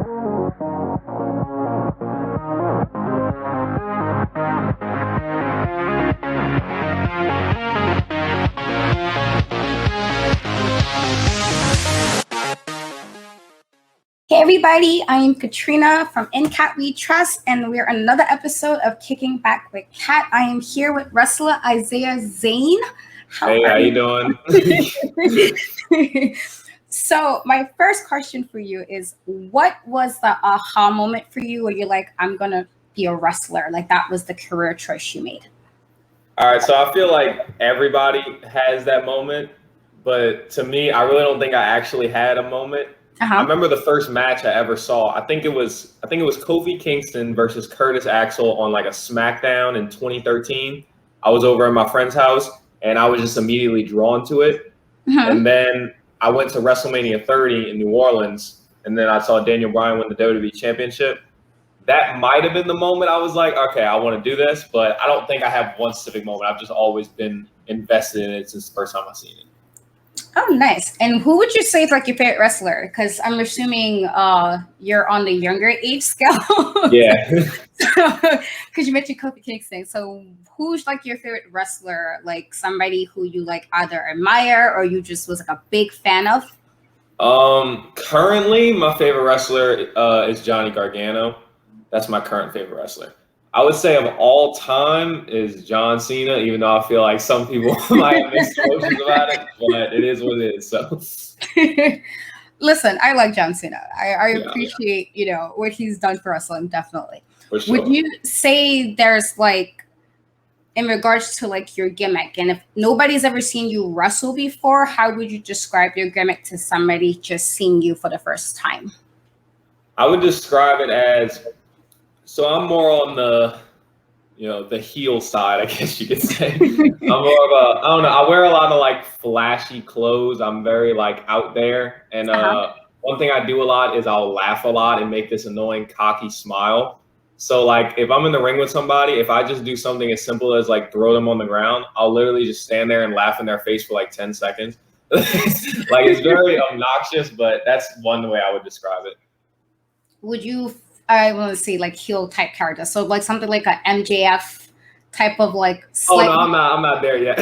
Hey everybody, I am Katrina from In Cat We Trust, and we're on another episode of Kicking Back with Cat. I am here with wrestler Izaiah Zane. How you doing? So my first question for you is, what was the aha moment for you where you're like, I'm going to be a wrestler? Like that was the career choice you made. All right, so I feel like everybody has that moment, but to me, I really don't think I actually had a moment. I remember the first match I ever saw. I think it was Kofi Kingston versus Curtis Axel on like a SmackDown in 2013. I was over at my friend's house and I was just immediately drawn to it. And then I went to WrestleMania 30 in New Orleans, and then I saw Daniel Bryan win the WWE Championship. That might have been the moment I was like, okay, I want to do this, but I don't think I have one specific moment. I've just always been invested in it since the first time I've seen it. Oh, nice. And who would you say is like your favorite wrestler? Because I'm assuming you're on the younger age scale. Yeah. Because you mentioned Kofi Kingston. So who's like your favorite wrestler? Like somebody who you like either admire or you just was like a big fan of? Currently, my favorite wrestler is Johnny Gargano. That's my current favorite wrestler. I would say of all time is John Cena, even though I feel like some people might have mixed emotions about it, but it is what it is. So, listen, I like John Cena. I appreciate what he's done for wrestling, definitely. For sure. Would you say there's like, in regards to like your gimmick, and if nobody's ever seen you wrestle before, how would you describe your gimmick to somebody just seeing you for the first time? I would describe it as, so I'm more on the, the heel side, I guess you could say. I'm more of a, I don't know, I wear a lot of like flashy clothes. I'm very like out there. And one thing I do a lot is I'll laugh a lot and make this annoying cocky smile. So like if I'm in the ring with somebody, if I just do something as simple as like throw them on the ground, I'll literally just stand there and laugh in their face for like 10 seconds. Like it's very obnoxious, but that's one way I would describe it. Would you, I want to say like heel type character, so like something like a MJF type of like. Oh no, I'm not there yet.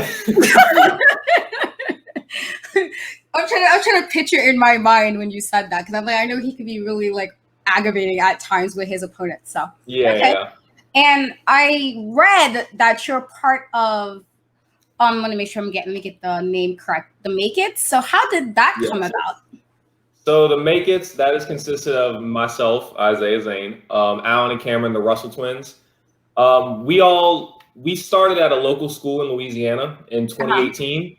I'm trying to picture in my mind when you said that, because I'm like, I know he could be really like aggravating at times with his opponents. So yeah. And I read that you're part of. I'm gonna make sure let me get the name correct. The Make It. So how did that come about? So the Make It's, that is consisted of myself, Izaiah Zane, Alan and Cameron, the Russell twins. We started at a local school in Louisiana in 2018.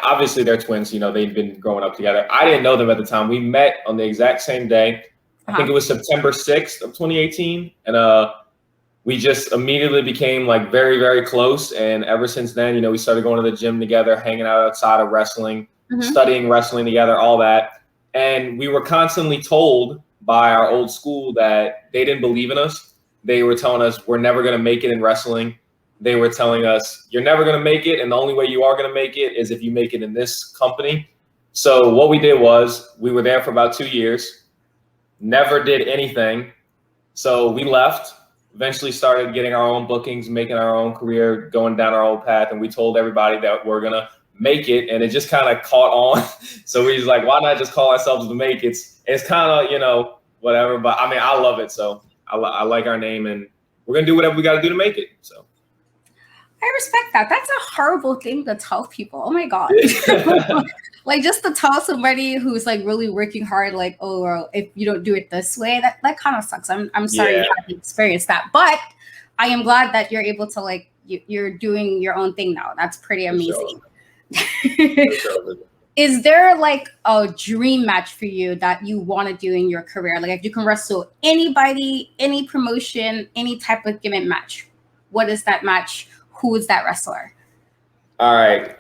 Obviously they're twins, they've been growing up together. I didn't know them at the time. We met on the exact same day. I think it was September 6th of 2018. And we just immediately became like very, very close. And ever since then, we started going to the gym together, hanging out outside of wrestling, studying wrestling together, all that. And we were constantly told by our old school that they didn't believe in us. They were telling us we're never going to make it in wrestling. They were telling us you're never going to make it, and the only way you are going to make it is if you make it in this company. So what we did was we were there for about 2 years, never did anything. So we left, eventually started getting our own bookings, making our own career, going down our own path, and we told everybody that we're going to make it, and it just kind of caught on. So we was like, why not just call ourselves the Make It's kind of, whatever. But I mean, I love it. So I like our name, and we're going to do whatever we got to do to make it. So I respect that. That's a horrible thing to tell people. Oh my God. Like just to tell somebody who's like really working hard, like, oh, well, if you don't do it this way, that kind of sucks. I'm sorry you had to experience that, but I am glad that you're able to like, you're doing your own thing now. That's pretty amazing. Sure. Is there like a dream match for you that you want to do in your career? Like if you can wrestle anybody, any promotion, any type of gimmick match, what is that match? Who is that wrestler? All right.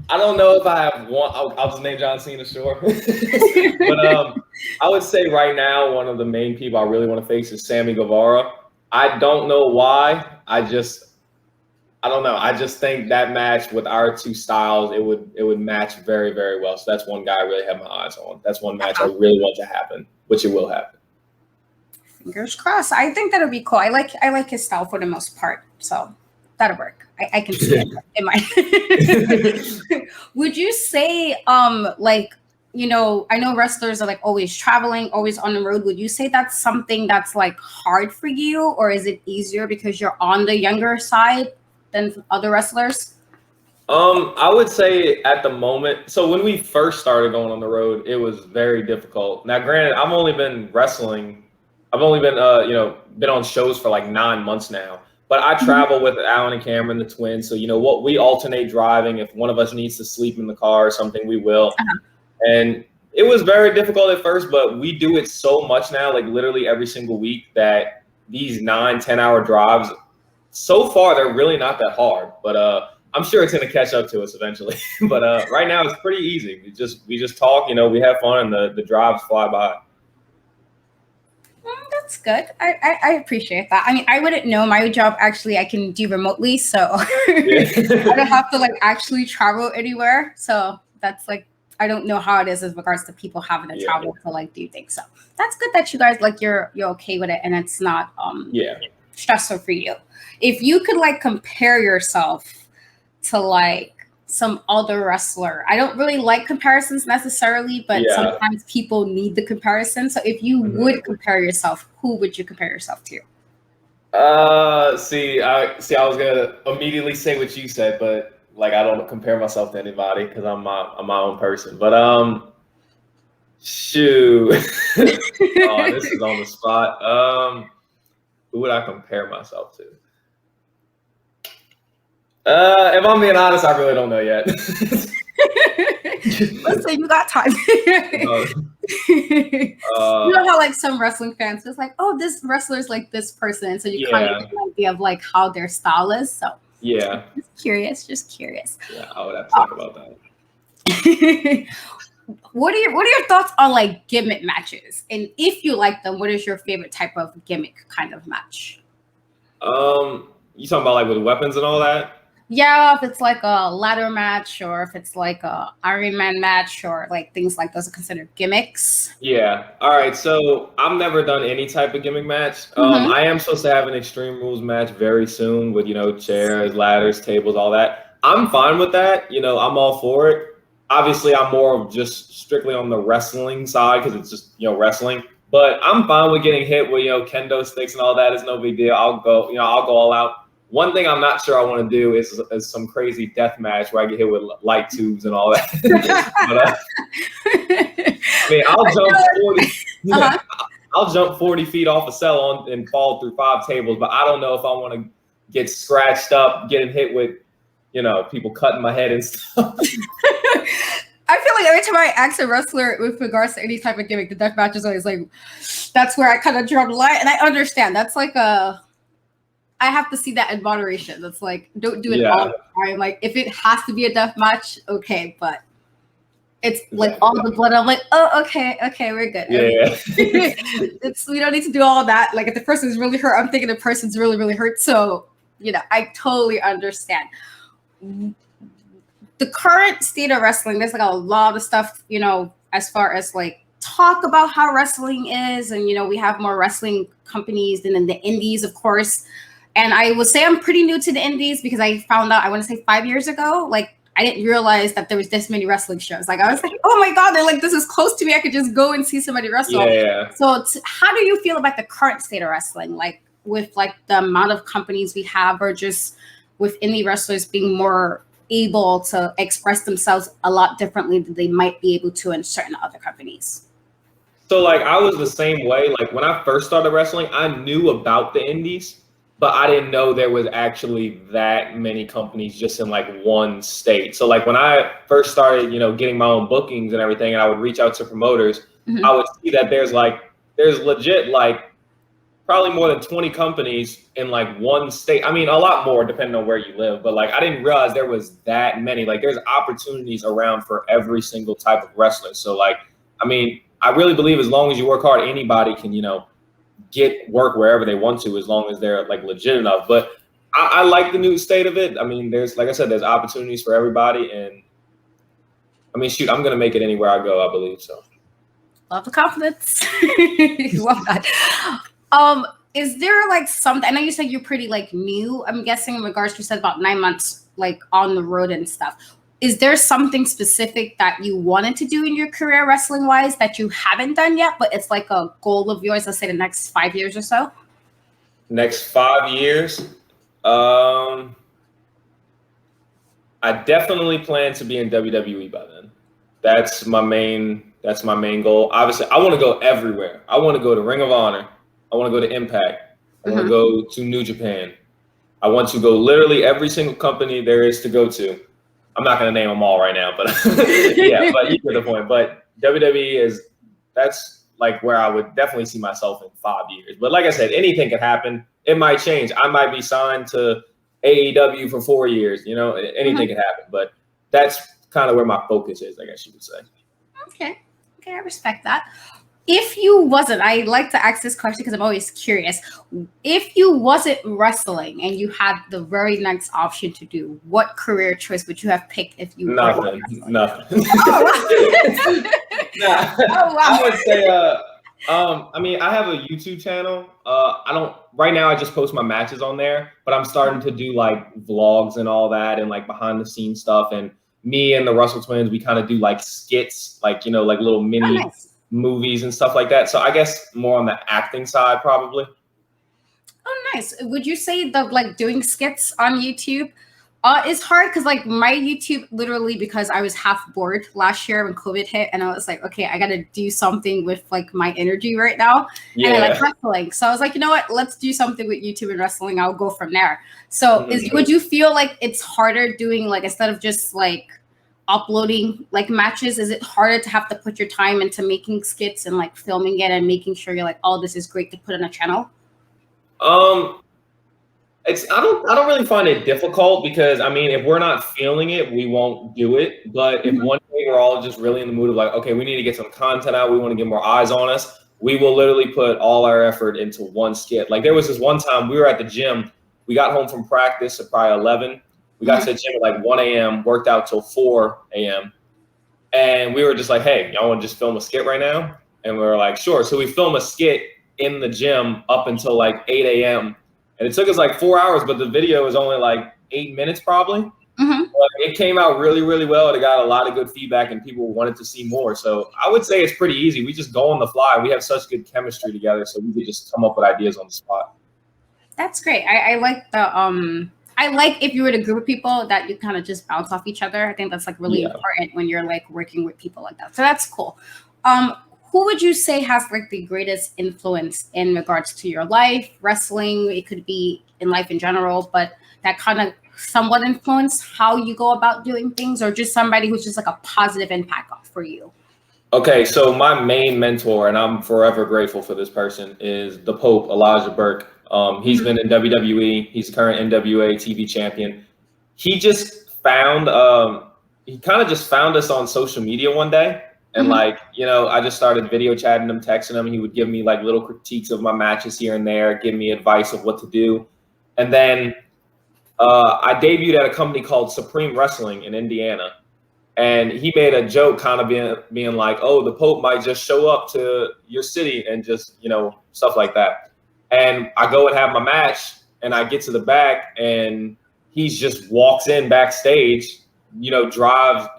I don't know if I have one. I'll just name John Cena, sure. But I would say right now, one of the main people I really want to face is Sammy Guevara. I don't know why. I don't know. I just think that match with our two styles, it would match very, very well. So that's one guy I really have my eyes on. That's one match I really want to happen, which it will happen. Fingers crossed. I think that'll be cool. I like his style for the most part, so that'll work. I can see it in my. Would you say like, you know, I know wrestlers are like always traveling, always on the road. Would you say that's something that's like hard for you, or is it easier because you're on the younger side than other wrestlers? I would say at the moment. So when we first started going on the road, it was very difficult. Now, granted, I've only been wrestling. I've only been been on shows for like 9 months now. But I travel with Alan and Cameron, the twins. So, you know what, we alternate driving. If one of us needs to sleep in the car or something, we will. And it was very difficult at first, but we do it so much now, like literally every single week, that these 9-10 hour drives, so far, they're really not that hard. But I'm sure it's going to catch up to us eventually. But right now, it's pretty easy. We just talk, you know, we have fun, and the drives fly by. That's good. I appreciate that. I mean, I wouldn't know. My job actually I can do remotely, so I don't have to like actually travel anywhere. So that's like, I don't know how it is as regards to people having to travel to like do things. So that's good that you guys like you're okay with it, and it's not stressful for you. If you could like compare yourself to like some other wrestler, I don't really like comparisons necessarily, but sometimes people need the comparison. So if you would compare yourself, who would you compare yourself to? See, I was gonna immediately say what you said, but like I don't compare myself to anybody because I'm my own person. But shoot, oh, this is on the spot. Who would I compare myself to? If I'm being honest, I really don't know yet. Let's say you got time. You know how like some wrestling fans is like, oh, this wrestler's like this person, so you kind of get an idea of like how their style is. So just curious. Yeah, I would have to think about that. What are your thoughts on like gimmick matches? And if you like them, what is your favorite type of gimmick kind of match? You talking about like with weapons and all that? Yeah, if it's like a ladder match, or if it's like a Iron Man match, or like things like those are considered gimmicks. Yeah. All right. So I've never done any type of gimmick match. I am supposed to have an Extreme Rules match very soon with, you know, chairs, ladders, tables, all that. I'm fine with that. You know, I'm all for it. Obviously, I'm more of just strictly on the wrestling side because it's just, you know, wrestling. But I'm fine with getting hit with, you know, kendo sticks and all that. It's no big deal. I'll go all out. One thing I'm not sure I want to do is some crazy death match where I get hit with light tubes and all that. But, I mean, I'll jump 40 feet off a cell and fall through 5 tables, but I don't know if I want to get scratched up, getting hit with, you know, people cutting my head and stuff. I feel like every time I ask a wrestler with regards to any type of gimmick, the death match is always like, that's where I kind of draw the line. And I understand. That's like I have to see that in moderation. That's like, don't do it all the time. Like, if it has to be a death match, okay, but it's like all the blood. I'm like, oh, okay, we're good. Yeah. We don't need to do all that. Like, if the person's really hurt, I'm thinking the person's really, really hurt. So, you know, I totally understand. The current state of wrestling, there's like a lot of stuff, you know, as far as like talk about how wrestling is. And, you know, we have more wrestling companies than in the indies, of course. And I would say I'm pretty new to the indies because I found out, I want to say 5 years ago, like I didn't realize that there was this many wrestling shows. Like I was like, oh my God, they're like, this is close to me. I could just go and see somebody wrestle. Yeah. So how do you feel about the current state of wrestling? Like with like the amount of companies we have, or just with indie wrestlers being more able to express themselves a lot differently than they might be able to in certain other companies? So like I was the same way. Like when I first started wrestling, I knew about the indies, but I didn't know there was actually that many companies just in like one state. So like when I first started, you know, getting my own bookings and everything, and I would reach out to promoters, I would see that there's legit like probably more than 20 companies in like one state. I mean, a lot more depending on where you live, but like I didn't realize there was that many. Like there's opportunities around for every single type of wrestler. So like, I mean, I really believe as long as you work hard, anybody can, you know, get work wherever they want to, as long as they're like legit enough. But I like the new state of it. I mean, like I said, there's opportunities for everybody, and I mean, shoot, I'm gonna make it anywhere I go. I believe so. Love the confidence. Love that. Is there like something? I know you said you're pretty like new. I'm guessing in regards to, you said about 9 months like on the road and stuff. Is there something specific that you wanted to do in your career wrestling wise that you haven't done yet, but it's like a goal of yours? Let's say the next 5 years or so. Next 5 years, I definitely plan to be in WWE by then. That's my main goal. Obviously, I want to go everywhere. I want to go to Ring of Honor. I want to go to Impact. I want to go to New Japan. I want to go literally every single company there is to go to. I'm not going to name them all right now, but yeah, but you get the point. But WWE that's like where I would definitely see myself in 5 years. But like I said, anything can happen. It might change. I might be signed to AEW for 4 years. You know, anything can happen. But that's kind of where my focus is, I guess you would say. Okay, I respect that. If you wasn't, I like to ask this question because I'm always curious. If you wasn't wrestling and you had the very next option to do, what career choice would you have picked if you Nothing. Oh, wow. I would say, I mean, I have a YouTube channel. Right now I just post my matches on there, but I'm starting to do like vlogs and all that and like behind the scenes stuff. And me and the Russell twins, we kind of do like skits, like, you know, like little mini movies and stuff like that. So I guess more on the acting side, probably. Oh, nice. Would you say that like doing skits on YouTube is hard? Because like my YouTube, literally, because I was half bored last year when COVID hit, and I was like, okay, I got to do something with like my energy right now. Yeah. And I like wrestling. So I was like, you know what? Let's do something with YouTube and wrestling. I'll go from there. So would you feel like it's harder doing like, instead of just like uploading like matches, is it harder to have to put your time into making skits and like filming it and making sure you're like, oh, this is great to put on a channel? I don't really find it difficult because I mean, if we're not feeling it, we won't do it. But if one day we're all just really in the mood of like, okay, we need to get some content out, we want to get more eyes on us, we will literally put all our effort into one skit. Like there was this one time we were at the gym, we got home from practice at probably 11. We got to the gym at like 1 a.m., worked out till 4 a.m. And we were just like, hey, y'all want to just film a skit right now? And we were like, sure. So we filmed a skit in the gym up until like 8 a.m. And it took us like 4 hours, but the video was only like 8 minutes probably. But it came out really, really well. It got a lot of good feedback and people wanted to see more. So I would say it's pretty easy. We just go on the fly. We have such good chemistry together. So we could just come up with ideas on the spot. That's great. I like the I like if you were in a group of people that you kind of just bounce off each other. I think that's like really important when you're like working with people like that. So that's cool. Who would you say has like the greatest influence in regards to your life, wrestling? It could be in life in general, but that kind of somewhat influence how you go about doing things, or just somebody who's just like a positive impact for you? Okay, so my main mentor, and I'm forever grateful for this person, is the Pope, Elijah Burke. He's been in WWE. He's the current NWA TV champion. He just found, he kind of just found us on social media one day. And like, you know, I just started video chatting him, texting him. He would give me like little critiques of my matches here and there, give me advice of what to do. And then I debuted at a company called Supreme Wrestling in Indiana. And he made a joke kind of being like, oh, the Pope might just show up to your city and just, you know, stuff like that. And I go and have my match and I get to the back and he just walks in backstage, you know,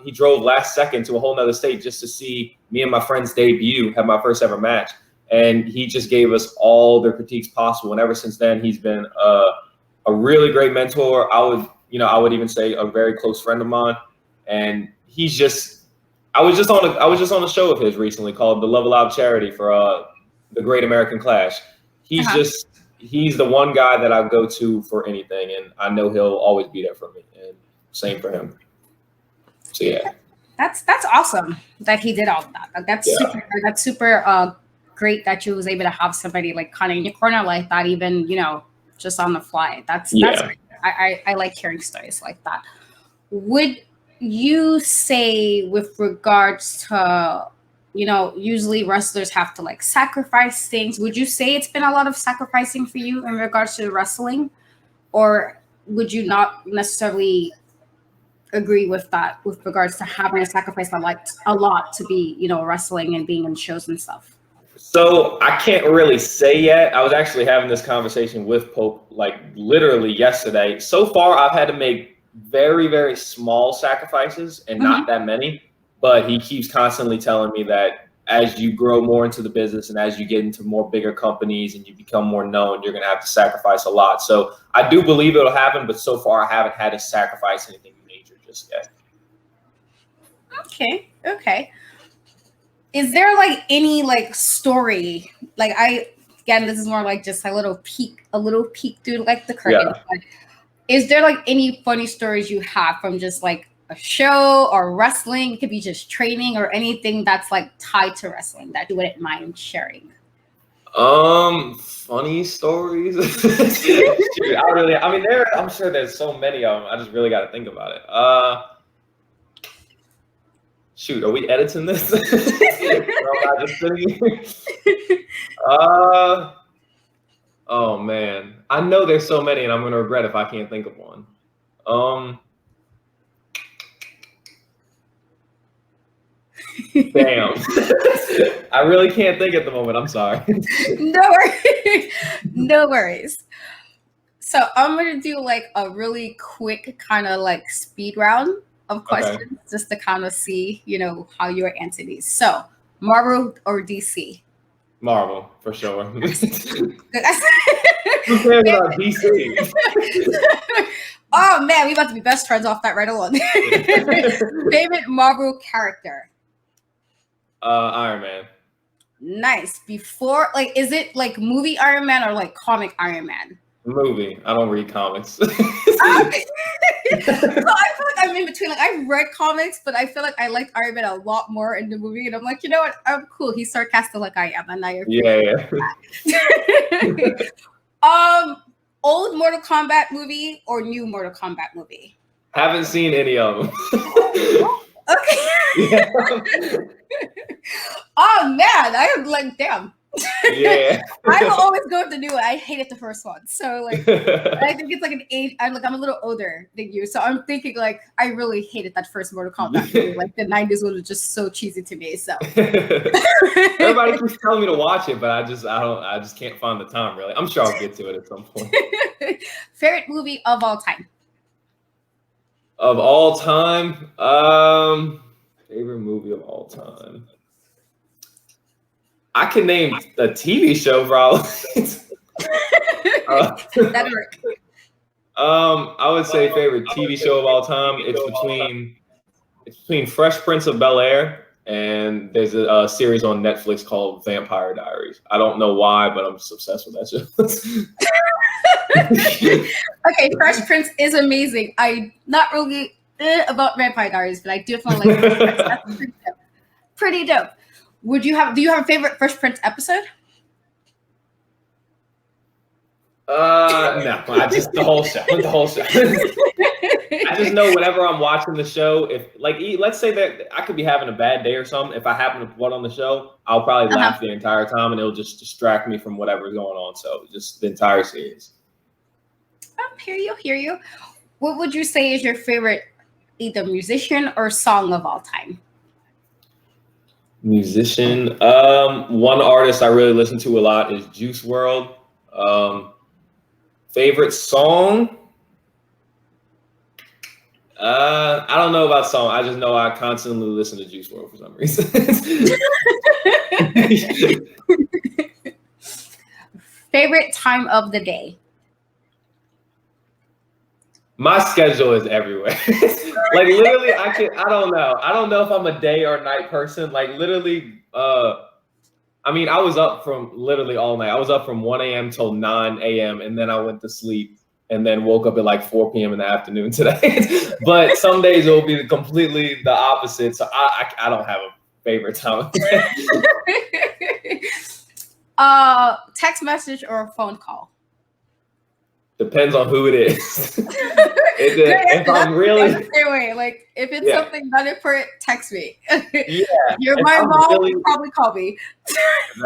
he drove last second to a whole nother state just to see me and my friend's debut, have my first ever match. And he just gave us all the critiques possible. And ever since then, he's been a really great mentor. I would even say a very close friend of mine. And he's just, I was just on a show of his recently called the Level Out Charity for the Great American Clash. He's the one guy that I go to for anything, and I know he'll always be there for me. And same for him. So yeah, that's awesome that he did all of that. That's super great that you was able to have somebody like kind of in your corner like that, even, you know, just on the fly. That's great. I like hearing stories like that. Would you say, with regards to, you know, usually wrestlers have to like sacrifice things, would you say it's been a lot of sacrificing for you in regards to wrestling? Or would you not necessarily agree with that with regards to having to sacrifice a lot to be, wrestling and being in shows and stuff? So I can't really say yet. I was actually having this conversation with Pope like literally yesterday. So far, I've had to make very, very small sacrifices and not that many. But he keeps constantly telling me that as you grow more into the business and as you get into more bigger companies and you become more known, you're going to have to sacrifice a lot. So I do believe it'll happen, but so far I haven't had to sacrifice anything major just yet. Okay. Is there like any like story? Like again, this is more like just a little peek through like the curtain. Yeah. But is there like any funny stories you have from just like a show or wrestling? It could be just training or anything that's like tied to wrestling that you wouldn't mind sharing. Funny stories. Shoot, I'm sure there's so many of them. I just really got to think about it. Shoot, are we editing this? Oh man, I know there's so many, and I'm gonna regret if I can't think of one. Damn. I really can't think at the moment. I'm sorry. No worries. So I'm gonna do like a really quick kind of like speed round of questions just to kind of see, how you answer these. So Marvel or DC? Marvel, for sure. Who cares about DC? Oh man, we about to be best friends off that right along. Favorite Marvel character? Iron Man. Nice. Before, like, is it like movie Iron Man or like comic Iron Man? Movie. I don't read comics. So I feel like I'm in between. Like, I've read comics, but I feel like I liked Iron Man a lot more in the movie. And I'm like, you know what? I'm cool. He's sarcastic like I am, and I old Mortal Kombat movie or new Mortal Kombat movie? Haven't seen any of them. Okay. Yeah. Oh man, I am like, damn. Yeah. I will always go with the new one. I hated the first one. So like I think it's like an age. I'm a little older than you. So I'm thinking like I really hated that first Mortal Kombat movie. Like the 90s one was just so cheesy to me. So everybody keeps telling me to watch it, but I just can't find the time really. I'm sure I'll get to it at some point. Favorite movie of all time? Of all time? Favorite movie of all time. I can name a TV show, probably. That'll work. I would say favorite TV show of all time. It's between Fresh Prince of Bel-Air and there's a series on Netflix called Vampire Diaries. I don't know why, but I'm just obsessed with that show. Okay, Fresh Prince is amazing. I'm not really about Vampire Diaries, but I definitely like Fresh Prince. That's pretty dope. Do you have a favorite Fresh Prince episode? No, the whole show. I just know whenever I'm watching the show, if let's say that I could be having a bad day or something, if I happen to put on the show, I'll probably laugh the entire time and it'll just distract me from whatever's going on. So just the entire series. Hear you. What would you say is your favorite either musician or song of all time? Musician. One artist I really listen to a lot is Juice WRLD. Favorite song? I don't know about song. I just know I constantly listen to Juice WRLD for some reason. Favorite time of the day? My schedule is everywhere. Like literally, I don't know. I don't know if I'm a day or night person. Like literally, I was up from literally all night. I was up from 1 a.m. till 9 a.m. and then I went to sleep and then woke up at like 4 p.m. in the afternoon today. But some days it will be completely the opposite. So I don't have a favorite time. Text message or a phone call? Depends on who it is. If I'm really like if it's something not important, text me. Yeah, You're my mom, really, probably call me.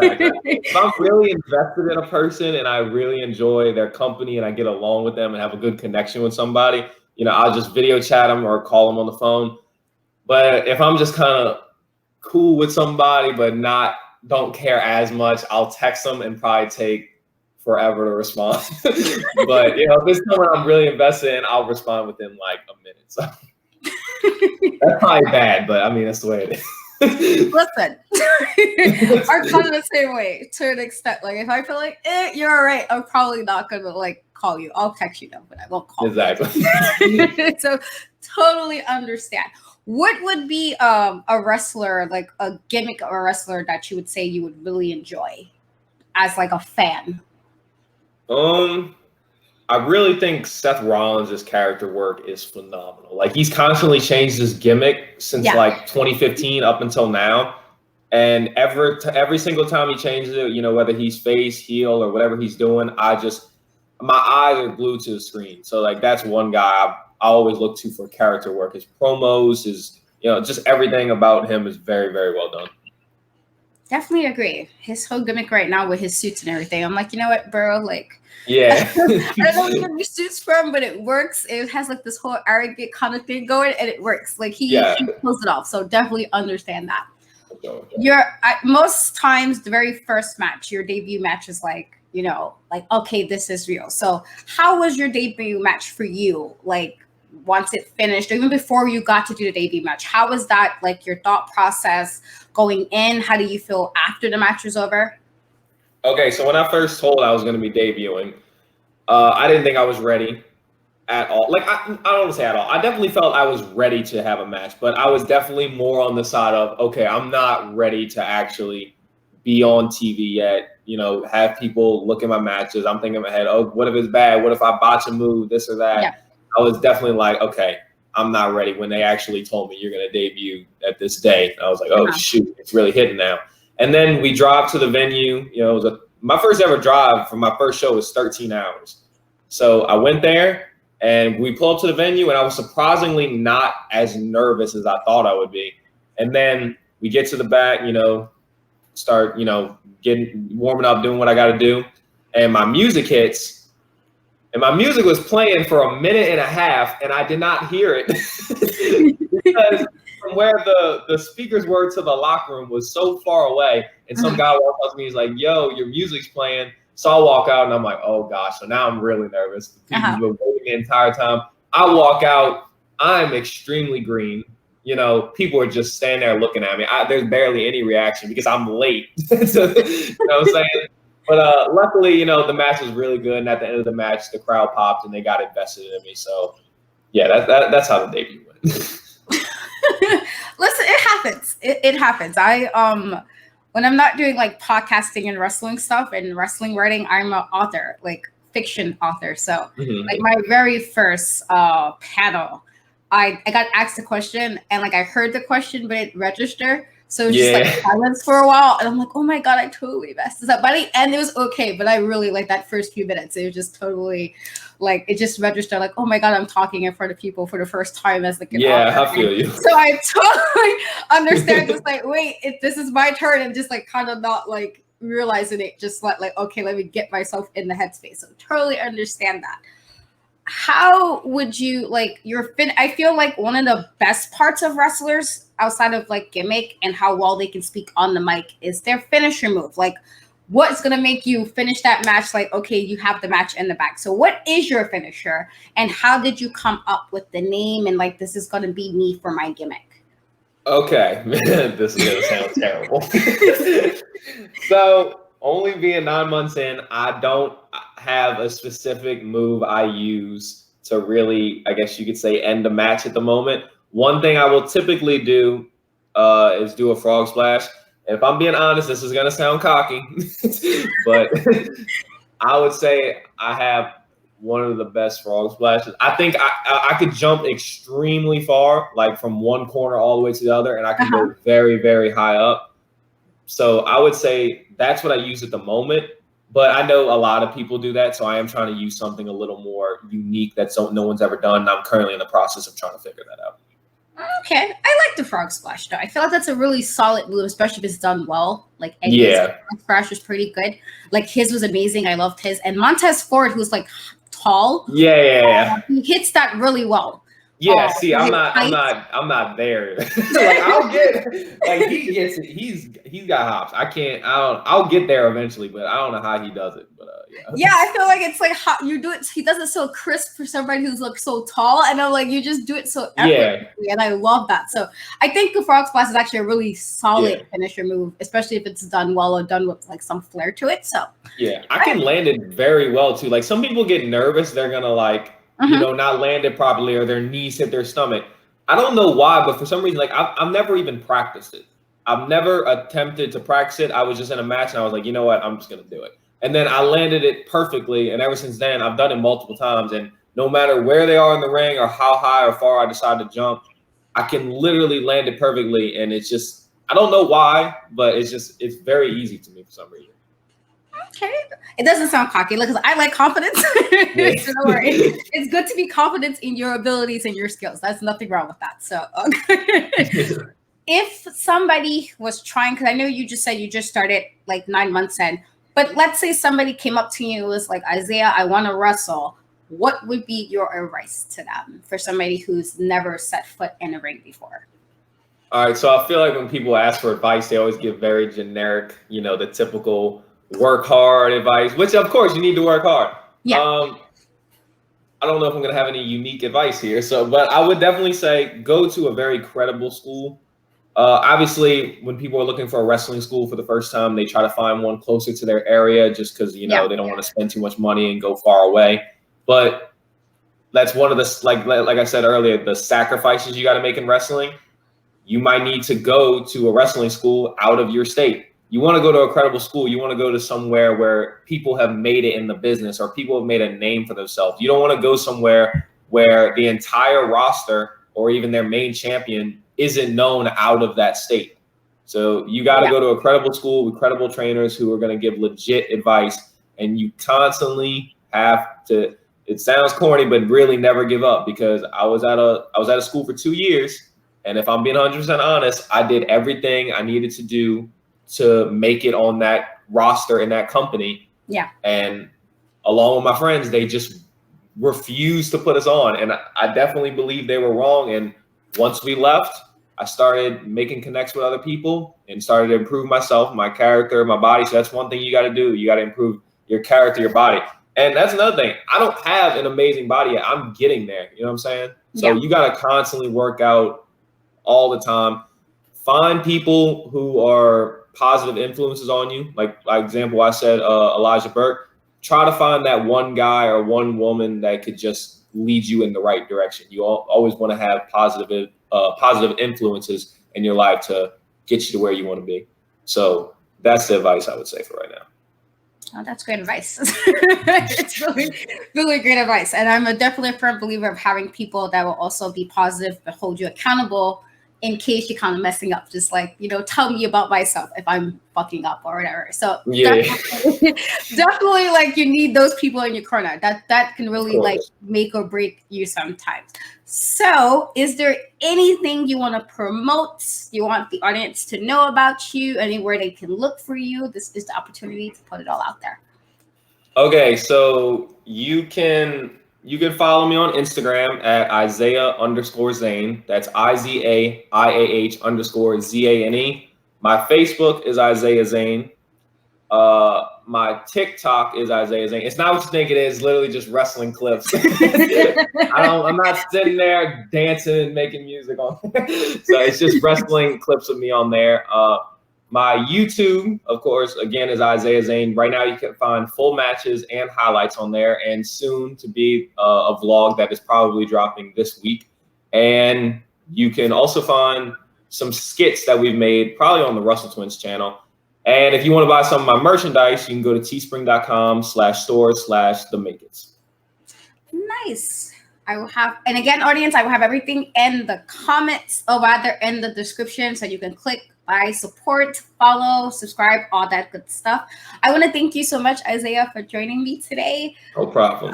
Exactly. If I'm really invested in a person and I really enjoy their company and I get along with them and have a good connection with somebody, I'll just video chat them or call them on the phone. But if I'm just kind of cool with somebody but don't care as much, I'll text them and probably take forever to respond. But if it's someone I'm really invested in, I'll respond within like a minute. So that's probably bad, but I mean that's the way it is. Listen, I'm kind of the same way to an extent. Like if I feel like you're all right, I'm probably not gonna like call you. I'll text you though, but I won't call. Exactly. You. So totally understand. What would be a wrestler, like a gimmick or a wrestler that you would say you would really enjoy as like a fan? I really think Seth Rollins' character work is phenomenal. Like he's constantly changed his gimmick since like 2015 up until now. And every single time he changes it, whether he's face, heel, or whatever he's doing, my eyes are glued to the screen. So like that's one guy I always look to for character work. His promos, his just everything about him is very, very well done. Definitely agree. His whole gimmick right now with his suits and everything. I'm like, you know what, bro? Like, yeah. I don't know where you get your suits from, but it works. It has like this whole arrogant kind of thing going, and it works. Like he pulls it off. So definitely understand that. Most times the very first match, your debut match is like, like, okay, this is real. So how was your debut match for you? Like once it finished, even before you got to do the debut match, how was that? Like your thought process going in? How do you feel after the match was over? Okay, so when I first told I was going to be debuting, I didn't think I was ready at all. Like I don't want to say at all. I definitely felt I was ready to have a match, but I was definitely more on the side of, okay, I'm not ready to actually be on TV yet. Have people look at my matches. I'm thinking in my head, oh, what if it's bad? What if I botch a move, this or that? Yeah. I was definitely like, okay, I'm not ready. When they actually told me you're going to debut at this day, I was like, oh, shoot, it's really hitting now. And then we drive to the venue. It was my first ever drive for my first show was 13 hours. So I went there and we pulled up to the venue and I was surprisingly not as nervous as I thought I would be. And then we get to the back, start, warming up, doing what I got to do. And my music hits. And my music was playing for a minute and a half, and I did not hear it because from where the speakers were to the locker room was so far away. And some guy walked up to me, he's like, yo, your music's playing. So I walk out, and I'm like, oh, gosh. So now I'm really nervous. People have been waiting the entire time. I walk out. I'm extremely green. People are just standing there looking at me. There's barely any reaction because I'm late. So, you know what I'm saying? But luckily, the match was really good. And at the end of the match, the crowd popped and they got invested in me. So, yeah, that's how the debut went. Listen, it happens. It happens. When I'm not doing like podcasting and wrestling stuff and wrestling writing, I'm an author, like fiction author. So, like my very first panel, I got asked a question and like I heard the question, but it registered. So it was just like silence for a while. And I'm like, oh my God, I totally messed this up. By the end, it was okay. But I really like that first few minutes. It was just totally like, it just registered like, oh my God, I'm talking in front of people for the first time as like an author. I feel you. So I totally understand just like, wait, this is my turn. And just like kind of not like realizing it, just like, okay, let me get myself in the headspace. So totally understand that. How would you like I feel like one of the best parts of wrestlers outside of like gimmick and how well they can speak on the mic is their finisher move. Like what's going to make you finish that match? Like, okay, you have the match in the back. So what is your finisher and how did you come up with the name? And like, this is going to be me for my gimmick. Okay. This is going to sound terrible. So only being 9 months in, I don't have a specific move I use to really, I guess you could say, end the match at the moment. One thing I will typically do is do a frog splash. And if I'm being honest, this is going to sound cocky, but I would say I have one of the best frog splashes. I think I could jump extremely far, like from one corner all the way to the other, and I can go very, very high up. So I would say that's what I use at the moment. But I know a lot of people do that, so I am trying to use something a little more unique that no one's ever done. And I'm currently in the process of trying to figure that out. Okay, I like the frog splash though. I feel like that's a really solid move, especially if it's done well. Like Eddie's frog splash was pretty good. Like his was amazing. I loved his. And Montez Ford, who's like tall, he hits that really well. Yeah, see, I'm not there. Like I'll get, like he gets it. He's got hops. I'll get there eventually, but I don't know how he does it. But yeah, I feel like it's like how you do it. He does it so crisp for somebody who's like so tall, and I'm like, you just do it so effortlessly, and I love that. So I think the frog splash is actually a really solid finisher move, especially if it's done well or done with like some flair to it. So I can land it very well too. Like some people get nervous, they're gonna like. You know, not landed properly or their knees hit their stomach. I don't know why, but for some reason, like I've never even practiced it. I've never attempted to practice it. I was just in a match and I was like, you know what, I'm just gonna do it. And then I landed it perfectly. And ever since then, I've done it multiple times. And no matter where they are in the ring or how high or far I decide to jump, I can literally land it perfectly. And it's just, I don't know why, but it's very easy to me for some reason. Okay, it doesn't sound cocky because I like confidence. So don't worry. It's good to be confident in your abilities and your skills. There's nothing wrong with that. So if somebody was trying, because I know you just said you just started like 9 months in, but let's say somebody came up to you and was like, Izaiah, I want to wrestle. What would be your advice to them for somebody who's never set foot in a ring before? All right, so I feel like when people ask for advice, they always give very generic, you know, the typical work hard advice, which of course you need to work hard. I don't know if I'm going to have any unique advice here. But I would definitely say go to a very credible school. Obviously, when people are looking for a wrestling school for the first time, they try to find one closer to their area just because, you know, they don't want to spend too much money and go far away. But that's one of the, like I said earlier, the sacrifices you got to make in wrestling. You might need to go to a wrestling school out of your state. You want to go to a credible school. You want to go to somewhere where people have made it in the business or people have made a name for themselves. You don't want to go somewhere where the entire roster or even their main champion isn't known out of that state. So you got to go to a credible school with credible trainers who are going to give legit advice. And you constantly have to, it sounds corny, but really never give up, because I was at a school for 2 years. And if I'm being 100% honest, I did everything I needed to do to make it on that roster in that company. Yeah. And along with my friends, they just refused to put us on. And I definitely believe they were wrong. And once we left, I started making connects with other people and started to improve myself, my character, my body. So that's one thing you got to do. You got to improve your character, your body. And that's another thing. I don't have an amazing body yet. I'm getting there. You know what I'm saying? So you got to constantly work out all the time. Find people who are positive influences on you. Like example, I said Elijah Burke. Try to find that one guy or one woman that could just lead you in the right direction. You always want to have positive influences in your life to get you to where you want to be. So that's the advice I would say for right now. Oh, that's great advice. It's really, really great advice. And I'm definitely a firm believer of having people that will also be positive but hold you accountable in case you're kind of messing up. Just like, you know, tell me about myself if I'm fucking up or whatever. So definitely like you need those people in your corner. That can really like make or break you sometimes. So is there anything you want to promote? You want the audience to know about you? Anywhere they can look for you? This is the opportunity to put it all out there. Okay, so you can follow me on Instagram at Izaiah_Zane. That's IZAIAH_ZANE. My Facebook is Izaiah Zane. My TikTok is Izaiah Zane. It's not what you think it is. Literally just wrestling clips. I'm not sitting there dancing and making music on. So it's just wrestling clips of me on there. My YouTube, of course, again, is Izaiah Zane. Right now, you can find full matches and highlights on there, and soon to be a vlog that is probably dropping this week. And you can also find some skits that we've made, probably on the Russell Twins channel. And if you want to buy some of my merchandise, you can go to teespring.com/store/themakits. Nice. I will have, and again, audience, I will have everything in the comments, or rather in the description, so you can click by support, follow, subscribe, all that good stuff. I want to thank you so much, Izaiah, for joining me today. No problem.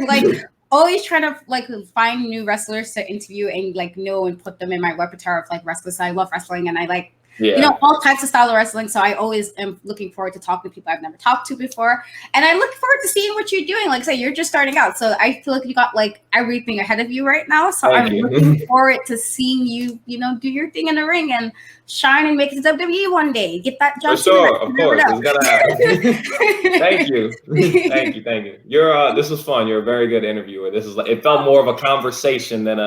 Like always trying to like find new wrestlers to interview and like know and put them in my repertoire of like wrestlers. So I love wrestling and I like all types of style of wrestling. So I always am looking forward to talking to people I've never talked to before. And I look forward to seeing what you're doing. Like I say, you're just starting out. So I feel like you got like everything ahead of you right now. So I'm looking forward to seeing you, do your thing in the ring and shine and make it to WWE one day. Get that John Cena. For sure, of course. It's gonna happen. Thank you. Thank you. This was fun. You're a very good interviewer. This is it felt more of a conversation than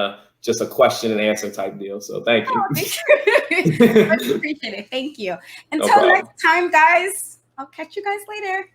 just a question and answer type deal. So thank you. Much appreciated. Thank you. Until next time, guys. I'll catch you guys later.